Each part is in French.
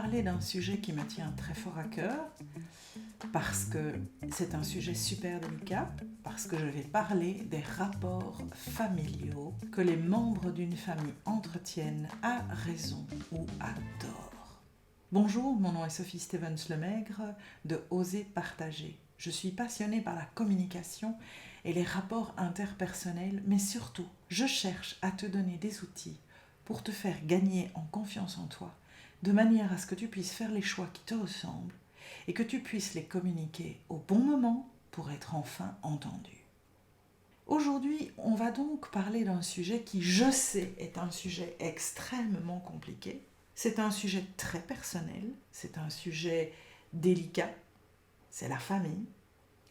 parler d'un sujet qui me tient très fort à cœur, parce que c'est un sujet super délicat, parce que je vais parler des rapports familiaux que les membres d'une famille entretiennent à raison ou à tort. Bonjour, mon nom est Sophie Stevens-Lemaigre de Oser partager. Je suis passionnée par la communication et les rapports interpersonnels, mais surtout, je cherche à te donner des outils pour te faire gagner en confiance en toi, de manière à ce que tu puisses faire les choix qui te ressemblent et que tu puisses les communiquer au bon moment pour être enfin entendu. Aujourd'hui, on va donc parler d'un sujet qui, je sais, est un sujet extrêmement compliqué. C'est un sujet très personnel, c'est un sujet délicat, c'est la famille,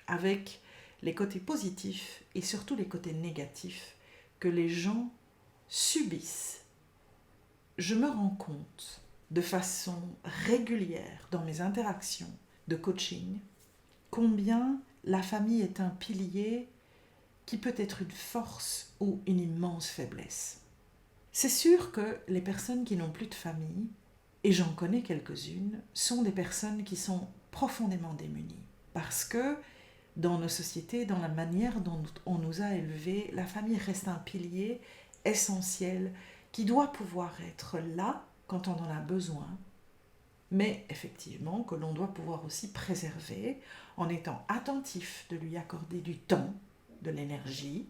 avec les côtés positifs et surtout les côtés négatifs que les gens subissent. Je me rends compte de façon régulière dans mes interactions de coaching combien la famille est un pilier qui peut être une force ou une immense faiblesse. C'est sûr que les personnes qui n'ont plus de famille, et j'en connais quelques-unes, sont des personnes qui sont profondément démunies. Parce que dans nos sociétés, dans la manière dont on nous a élevés, la famille reste un pilier essentiel qui doit pouvoir être là quand on en a besoin, mais effectivement que l'on doit pouvoir aussi préserver en étant attentif de lui accorder du temps, de l'énergie,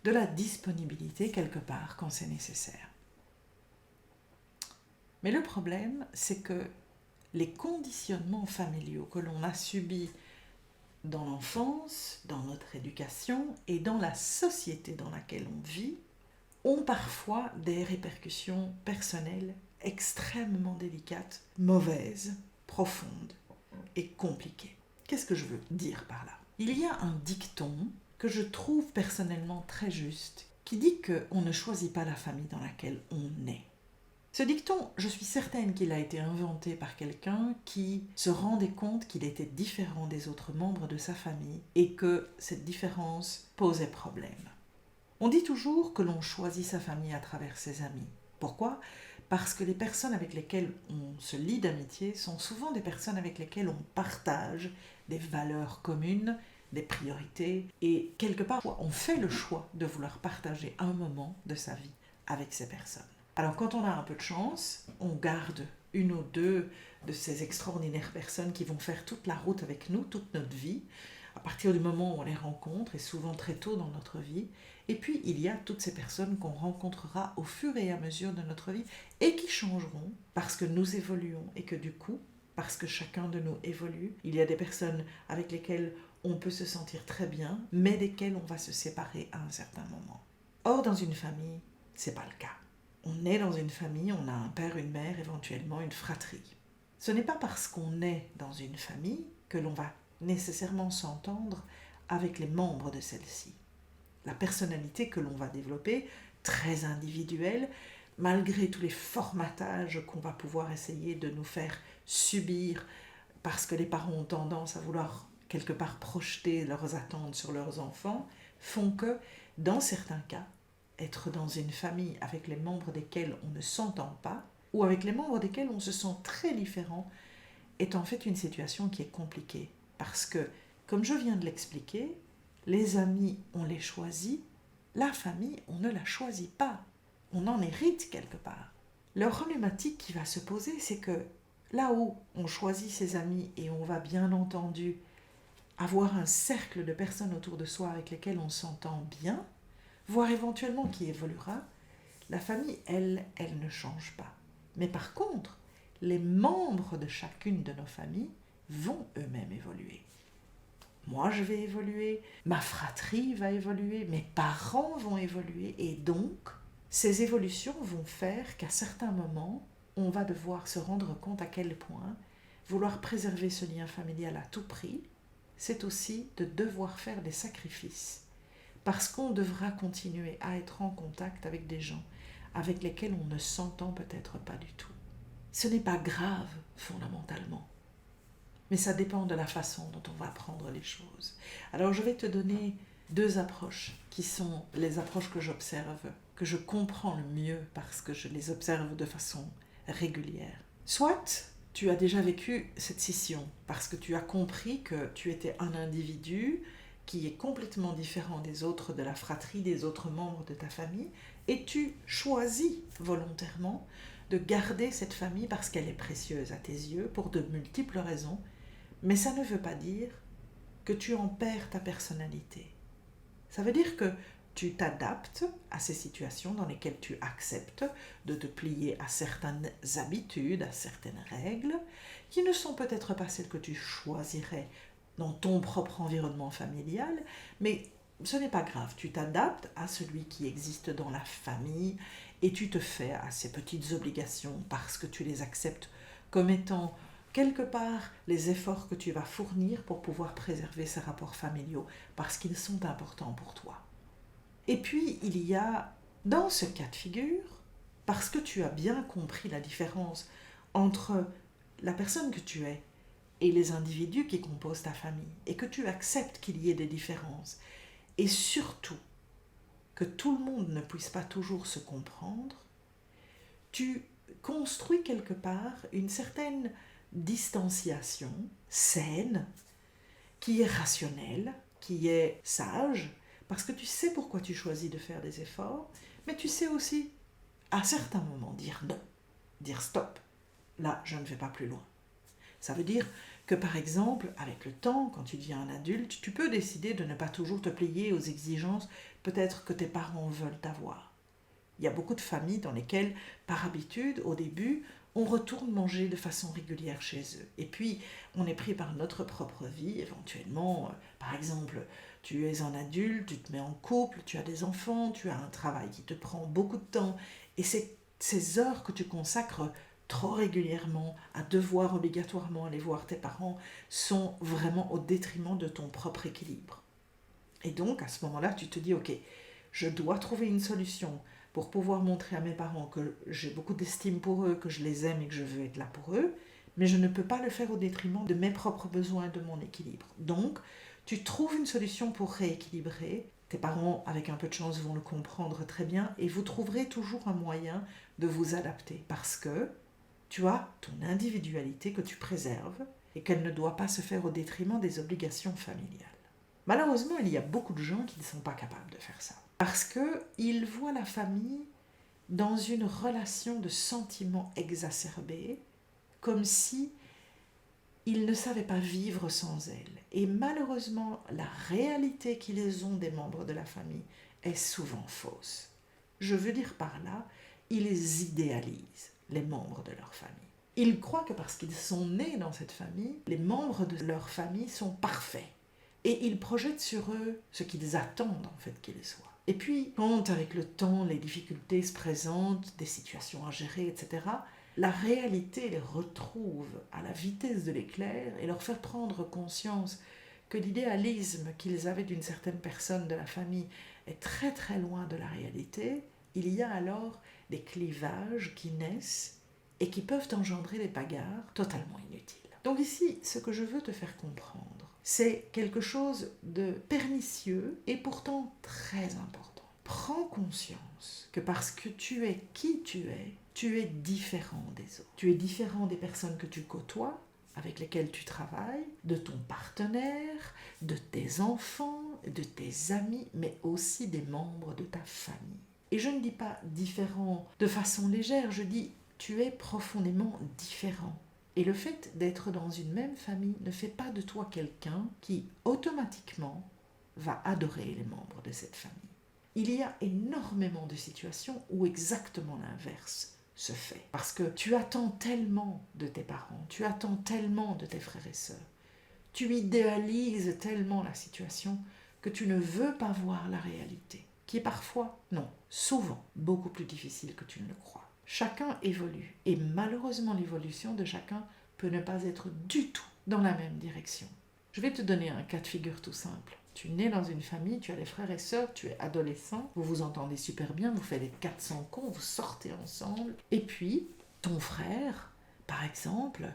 de la disponibilité quelque part quand c'est nécessaire. Mais le problème, c'est que les conditionnements familiaux que l'on a subis dans l'enfance, dans notre éducation et dans la société dans laquelle on vit, ont parfois des répercussions personnelles extrêmement délicates, mauvaises, profondes et compliquées. Qu'est-ce que je veux dire par là ? Il y a un dicton que je trouve personnellement très juste, qui dit qu'on ne choisit pas la famille dans laquelle on est. Ce dicton, je suis certaine qu'il a été inventé par quelqu'un qui se rendait compte qu'il était différent des autres membres de sa famille et que cette différence posait problème. On dit toujours que l'on choisit sa famille à travers ses amis. Pourquoi ? Parce que les personnes avec lesquelles on se lie d'amitié sont souvent des personnes avec lesquelles on partage des valeurs communes, des priorités, et quelque part, on fait le choix de vouloir partager un moment de sa vie avec ces personnes. Alors quand on a un peu de chance, on garde une ou deux de ces extraordinaires personnes qui vont faire toute la route avec nous, toute notre vie, à partir du moment où on les rencontre, et souvent très tôt dans notre vie. Et puis il y a toutes ces personnes qu'on rencontrera au fur et à mesure de notre vie et qui changeront parce que nous évoluons et que du coup, parce que chacun de nous évolue, il y a des personnes avec lesquelles on peut se sentir très bien, mais desquelles on va se séparer à un certain moment. Or, dans une famille, c'est pas le cas. On est dans une famille, on a un père, une mère, éventuellement une fratrie. Ce n'est pas parce qu'on est dans une famille que l'on va nécessairement s'entendre avec les membres de celle-ci. La personnalité que l'on va développer, très individuelle, malgré tous les formatages qu'on va pouvoir essayer de nous faire subir, parce que les parents ont tendance à vouloir quelque part projeter leurs attentes sur leurs enfants, font que, dans certains cas, être dans une famille avec les membres desquels on ne s'entend pas, ou avec les membres desquels on se sent très différent, est en fait une situation qui est compliquée. Parce que, comme je viens de l'expliquer, les amis, on les choisit, la famille, on ne la choisit pas. On en hérite quelque part. La problématique qui va se poser, c'est que là où on choisit ses amis et on va bien entendu avoir un cercle de personnes autour de soi avec lesquelles on s'entend bien, voire éventuellement qui évoluera, la famille, elle ne change pas. Mais par contre, les membres de chacune de nos familles vont eux-mêmes évoluer. Moi, je vais évoluer, ma fratrie va évoluer, mes parents vont évoluer, et donc, ces évolutions vont faire qu'à certains moments, on va devoir se rendre compte à quel point vouloir préserver ce lien familial à tout prix, c'est aussi de devoir faire des sacrifices. Parce qu'on devra continuer à être en contact avec des gens avec lesquels on ne s'entend peut-être pas du tout. Ce n'est pas grave, fondamentalement. Mais ça dépend de la façon dont on va prendre les choses. Alors je vais te donner deux approches qui sont les approches que j'observe, que je comprends le mieux parce que je les observe de façon régulière. Soit tu as déjà vécu cette scission parce que tu as compris que tu étais un individu qui est complètement différent des autres de la fratrie, des autres membres de ta famille, et tu choisis volontairement de garder cette famille parce qu'elle est précieuse à tes yeux pour de multiples raisons, mais ça ne veut pas dire que tu en perds ta personnalité. Ça veut dire que tu t'adaptes à ces situations dans lesquelles tu acceptes de te plier à certaines habitudes, à certaines règles, qui ne sont peut-être pas celles que tu choisirais dans ton propre environnement familial, mais ce n'est pas grave, tu t'adaptes à celui qui existe dans la famille et tu te fais à ces petites obligations parce que tu les acceptes comme étant quelque part les efforts que tu vas fournir pour pouvoir préserver ces rapports familiaux parce qu'ils sont importants pour toi. Et puis il y a dans ce cas de figure, parce que tu as bien compris la différence entre la personne que tu es et les individus qui composent ta famille, et que tu acceptes qu'il y ait des différences, et surtout que tout le monde ne puisse pas toujours se comprendre, tu construis quelque part une certaine distanciation saine, qui est rationnelle, qui est sage, parce que tu sais pourquoi tu choisis de faire des efforts, mais tu sais aussi, à certains moments, dire non, dire stop. Là, je ne vais pas plus loin. Ça veut dire que, par exemple, avec le temps, quand tu deviens un adulte, tu peux décider de ne pas toujours te plier aux exigences peut-être que tes parents veulent avoir. Il y a beaucoup de familles dans lesquelles, par habitude, au début, on retourne manger de façon régulière chez eux. Et puis, on est pris par notre propre vie, éventuellement. Par exemple, tu es un adulte, tu te mets en couple, tu as des enfants, tu as un travail qui te prend beaucoup de temps. Et ces heures que tu consacres trop régulièrement à devoir obligatoirement aller voir tes parents sont vraiment au détriment de ton propre équilibre. Et donc, à ce moment-là, tu te dis, ok, je dois trouver une solution pour pouvoir montrer à mes parents que j'ai beaucoup d'estime pour eux, que je les aime et que je veux être là pour eux, mais je ne peux pas le faire au détriment de mes propres besoins et de mon équilibre. Donc, tu trouves une solution pour rééquilibrer. Tes parents, avec un peu de chance, vont le comprendre très bien et vous trouverez toujours un moyen de vous adapter parce que tu as ton individualité que tu préserves et qu'elle ne doit pas se faire au détriment des obligations familiales. Malheureusement, il y a beaucoup de gens qui ne sont pas capables de faire ça. Parce qu'ils voient la famille dans une relation de sentiments exacerbés, comme si ils ne savaient pas vivre sans elle. Et malheureusement, la réalité qu'ils ont des membres de la famille est souvent fausse. Je veux dire par là, ils idéalisent les membres de leur famille. Ils croient que parce qu'ils sont nés dans cette famille, les membres de leur famille sont parfaits. Et ils projettent sur eux ce qu'ils attendent en fait qu'ils soient. Et puis, quand avec le temps, les difficultés se présentent, des situations à gérer, etc., la réalité les retrouve à la vitesse de l'éclair et leur fait prendre conscience que l'idéalisme qu'ils avaient d'une certaine personne de la famille est très très loin de la réalité. Il y a alors des clivages qui naissent et qui peuvent engendrer des bagarres totalement inutiles. Donc ici, ce que je veux te faire comprendre, c'est quelque chose de pernicieux et pourtant très important. Prends conscience que parce que tu es qui tu es différent des autres. Tu es différent des personnes que tu côtoies, avec lesquelles tu travailles, de ton partenaire, de tes enfants, de tes amis, mais aussi des membres de ta famille. Et je ne dis pas différent de façon légère, je dis tu es profondément différent. Et le fait d'être dans une même famille ne fait pas de toi quelqu'un qui automatiquement va adorer les membres de cette famille. Il y a énormément de situations où exactement l'inverse se fait. Parce que tu attends tellement de tes parents, tu attends tellement de tes frères et sœurs, tu idéalises tellement la situation que tu ne veux pas voir la réalité, qui est parfois, non, souvent, beaucoup plus difficile que tu ne le crois. Chacun évolue et malheureusement l'évolution de chacun peut ne pas être du tout dans la même direction. Je vais te donner un cas de figure tout simple. Tu nais dans une famille, tu as des frères et sœurs, tu es adolescent, vous vous entendez super bien, vous faites les 400 cons, vous sortez ensemble. Et puis, ton frère, par exemple,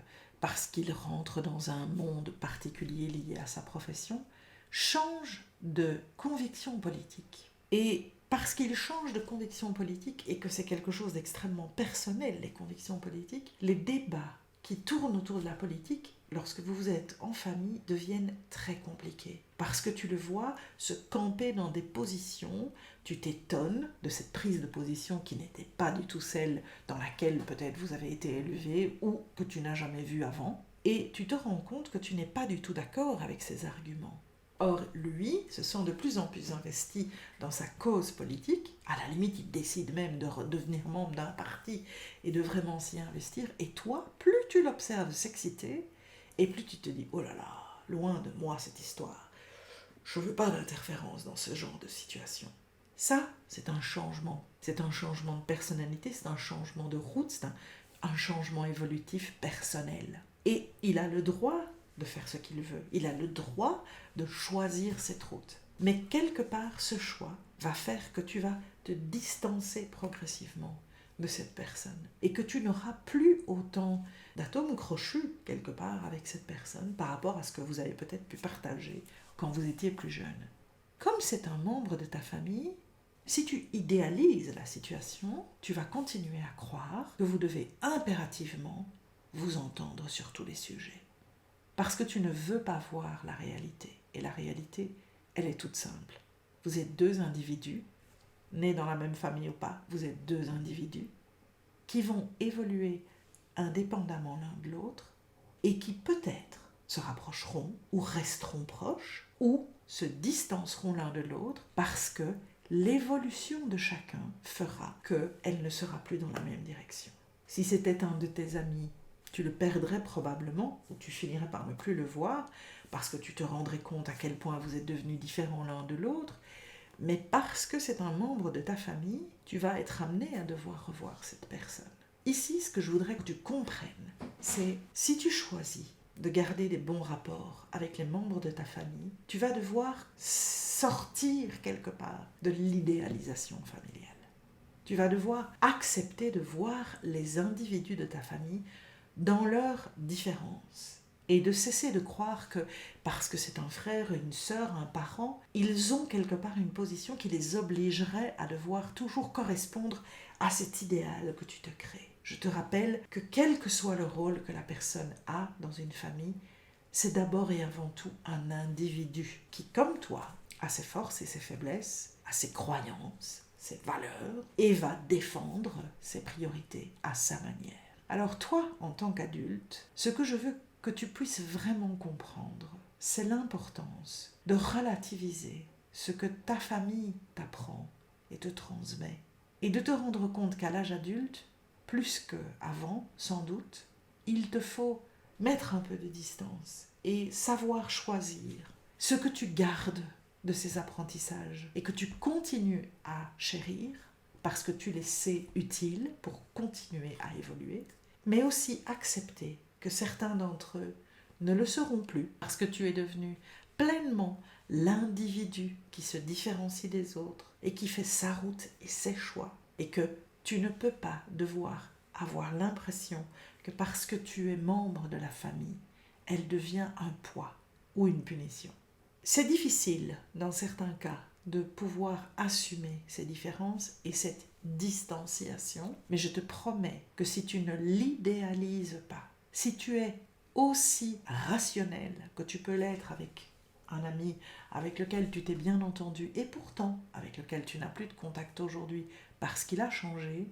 parce qu'il rentre dans un monde particulier lié à sa profession, change de conviction politique. Et parce qu'ils changent de conviction politique et que c'est quelque chose d'extrêmement personnel, les convictions politiques, les débats qui tournent autour de la politique, lorsque vous êtes en famille, deviennent très compliqués. Parce que tu le vois se camper dans des positions, tu t'étonnes de cette prise de position qui n'était pas du tout celle dans laquelle peut-être vous avez été élevé ou que tu n'as jamais vue avant, et tu te rends compte que tu n'es pas du tout d'accord avec ces arguments. Or, lui se sent de plus en plus investi dans sa cause politique. À la limite, il décide même de devenir membre d'un parti et de vraiment s'y investir. Et toi, plus tu l'observes s'exciter, et plus tu te dis « Oh là là, loin de moi cette histoire. Je ne veux pas d'interférence dans ce genre de situation. » Ça, c'est un changement. C'est un changement de personnalité, c'est un changement de route, c'est un changement évolutif personnel. Et il a le droit de faire ce qu'il veut. Il a le droit de choisir cette route. Mais quelque part, ce choix va faire que tu vas te distancer progressivement de cette personne et que tu n'auras plus autant d'atomes crochus quelque part avec cette personne par rapport à ce que vous avez peut-être pu partager quand vous étiez plus jeune. Comme c'est un membre de ta famille, si tu idéalises la situation, tu vas continuer à croire que vous devez impérativement vous entendre sur tous les sujets. Parce que tu ne veux pas voir la réalité. Et la réalité, elle est toute simple. Vous êtes deux individus, nés dans la même famille ou pas, vous êtes deux individus qui vont évoluer indépendamment l'un de l'autre et qui peut-être se rapprocheront ou resteront proches ou se distanceront l'un de l'autre parce que l'évolution de chacun fera qu'elle ne sera plus dans la même direction. Si c'était un de tes amis, tu le perdrais probablement ou tu finirais par ne plus le voir parce que tu te rendrais compte à quel point vous êtes devenus différents l'un de l'autre, mais parce que c'est un membre de ta famille, tu vas être amené à devoir revoir cette personne. Ici, ce que je voudrais que tu comprennes, c'est si tu choisis de garder des bons rapports avec les membres de ta famille, tu vas devoir sortir quelque part de l'idéalisation familiale. Tu vas devoir accepter de voir les individus de ta famille dans leurs différences et de cesser de croire que parce que c'est un frère, une sœur, un parent, ils ont quelque part une position qui les obligerait à devoir toujours correspondre à cet idéal que tu te crées. Je te rappelle que quel que soit le rôle que la personne a dans une famille, c'est d'abord et avant tout un individu qui, comme toi, a ses forces et ses faiblesses, a ses croyances, ses valeurs et va défendre ses priorités à sa manière. Alors toi, en tant qu'adulte, ce que je veux que tu puisses vraiment comprendre, c'est l'importance de relativiser ce que ta famille t'apprend et te transmet. Et de te rendre compte qu'à l'âge adulte, plus qu'avant, sans doute, il te faut mettre un peu de distance et savoir choisir ce que tu gardes de ces apprentissages et que tu continues à chérir parce que tu les sais utiles pour continuer à évoluer, mais aussi accepter que certains d'entre eux ne le seront plus parce que tu es devenu pleinement l'individu qui se différencie des autres et qui fait sa route et ses choix et que tu ne peux pas devoir avoir l'impression que parce que tu es membre de la famille, elle devient un poids ou une punition. C'est difficile dans certains cas de pouvoir assumer ces différences et cette distanciation, mais je te promets que si tu ne l'idéalises pas, si tu es aussi rationnel que tu peux l'être avec un ami avec lequel tu t'es bien entendu et pourtant avec lequel tu n'as plus de contact aujourd'hui parce qu'il a changé,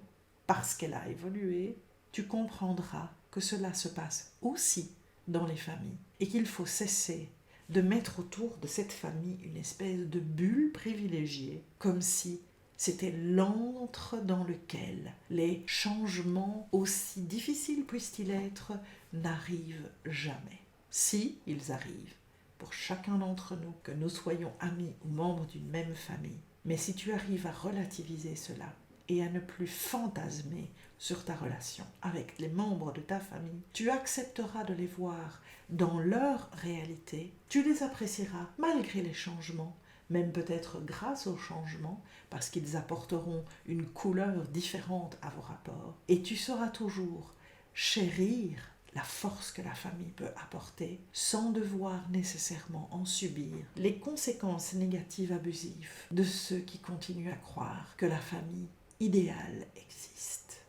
parce qu'elle a évolué, tu comprendras que cela se passe aussi dans les familles et qu'il faut cesser de mettre autour de cette famille une espèce de bulle privilégiée, comme si c'était l'antre dans lequel les changements, aussi difficiles puissent-ils être, n'arrivent jamais. Si ils arrivent, pour chacun d'entre nous, que nous soyons amis ou membres d'une même famille, mais si tu arrives à relativiser cela et à ne plus fantasmer sur ta relation avec les membres de ta famille, tu accepteras de les voir dans leur réalité, tu les apprécieras malgré les changements, même peut-être grâce aux changements, parce qu'ils apporteront une couleur différente à vos rapports. Et tu sauras toujours chérir la force que la famille peut apporter sans devoir nécessairement en subir les conséquences négatives abusives de ceux qui continuent à croire que la famille idéale existe.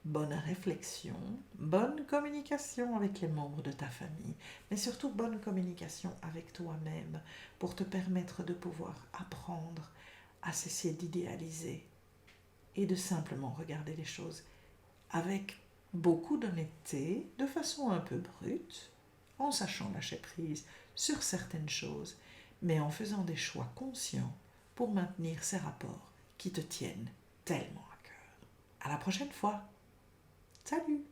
Bonne réflexion, bonne communication avec les membres de ta famille, mais surtout bonne communication avec toi-même pour te permettre de pouvoir apprendre à cesser d'idéaliser et de simplement regarder les choses avec beaucoup d'honnêteté, de façon un peu brute, en sachant lâcher prise sur certaines choses, mais en faisant des choix conscients pour maintenir ces rapports qui te tiennent tellement à cœur. À la prochaine fois. Salut!